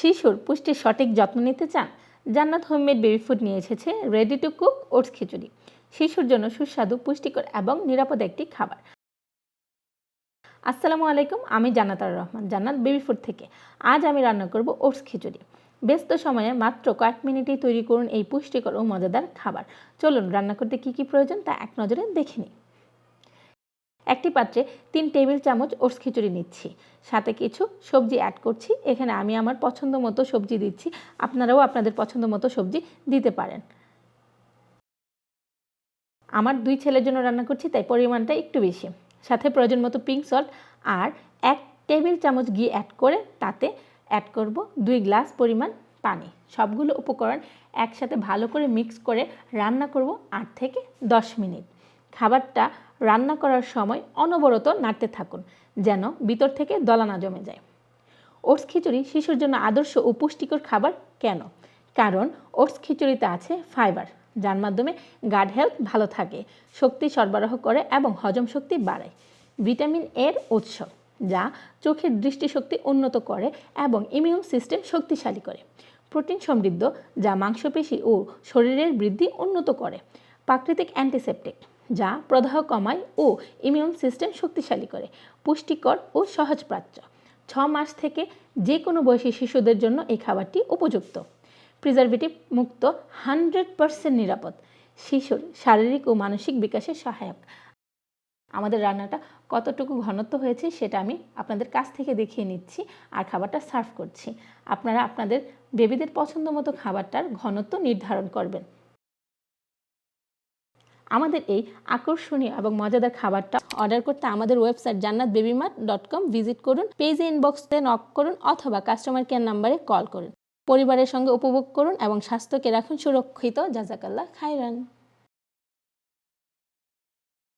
শিশুর পুষ্টির সঠিক যত্ন নিতে চান? জান্নাত হোমমেড বেবি ফুড নিয়ে এসেছে রেডি টু কুক ওটস খিচুড়ি। শিশুর জন্য সুস্বাদু, পুষ্টিকর এবং নিরাপদ একটি খাবার। আসসালামু আলাইকুম, আমি জান্নাতুর রহমান, জান্নাত বেবি ফুড থেকে। আজ আমি রান্না করব ওটস খিচুড়ি। ব্যস্ত সময়ে মাত্র কয়েক মিনিটেই তৈরি করুন এই পুষ্টিকর ও মজাদার খাবার। চলুন রান্না করতে কী কী প্রয়োজন তা এক নজরে দেখে নিই। একটি পাত্রে 3 টেবিল চামচ ওটস খিচুড়ি নিচ্ছি, সাথে কিছু সবজি অ্যাড করছি। এখানে আমি আমার পছন্দ মতো সবজি দিচ্ছি, আপনারাও আপনাদের পছন্দ মতো সবজি দিতে পারেন। আমার 2 ছেলের জন্য রান্না করছি, তাই পরিমাণটা একটু বেশি। সাথে প্রয়োজন মতো পিঙ্ক সল্ট আর 1 টেবিল চামচ ঘি অ্যাড করে তাতে অ্যাড করব 2 গ্লাস পরিমাণ পানি। সবগুলো উপকরণ একসাথে ভালো করে মিক্স করে রান্না করব 8 থেকে 10 মিনিট। খাবারটা রান্না করার সময় অনবরত নাড়তে থাকুন, যেন ভিতর থেকে দলা না জমে যায়। ওটস খিচুড়ি শিশুর জন্য আদর্শ ও পুষ্টিকর খাবার কেন? কারণ ওটস খিচুড়িতে আছে ফাইবার, যার মাধ্যমে গাট হেলথ ভালো থাকে, শক্তি সরবরাহ করে এবং হজম শক্তি বাড়ায়। ভিটামিন এর উৎস, যা চোখের দৃষ্টিশক্তি উন্নত করে এবং ইমিউন সিস্টেম শক্তিশালী করে। প্রোটিন সমৃদ্ধ, যা মাংসপেশি ও শরীরের বৃদ্ধি উন্নত করে। প্রাকৃতিক অ্যান্টিসেপটিক, যা প্রদাহ কমায় ও ইমিউন সিস্টেম শক্তিশালী করে। পুষ্টিকর ও সহজপাচ্য, 6 মাস থেকে যে কোনো বয়সী শিশুদের জন্য এই খাবারটি উপযুক্ত। প্রিজারভেটিভ মুক্ত, 100% নিরাপদ, শিশুর শারীরিক ও মানসিক বিকাশে সহায়ক। আমাদের রান্নাটা কতটুকু ঘনত্ব হয়েছে সেটা আমি আপনাদের কাছ থেকে দেখিয়ে নিচ্ছি আর খাবারটা সার্ভ করছি। আপনারা আপনাদের বেবিদের পছন্দ মতো খাবারটার ঘনত্ব নির্ধারণ করবেন। আমাদের এই আকর্ষণীয় এবং মজাদার খাবারটা অর্ডার করতে আমাদের ওয়েবসাইট jannatbabymart.com ভিজিট করুন, পেজে ইনবক্সে নক করুন অথবা কাস্টমার কেয়ার নাম্বারে কল করুন। পরিবারের সঙ্গে উপভোগ করুন এবং স্বাস্থ্যকে রাখুন সুরক্ষিত। জাযাকাল্লাহ খাইরান।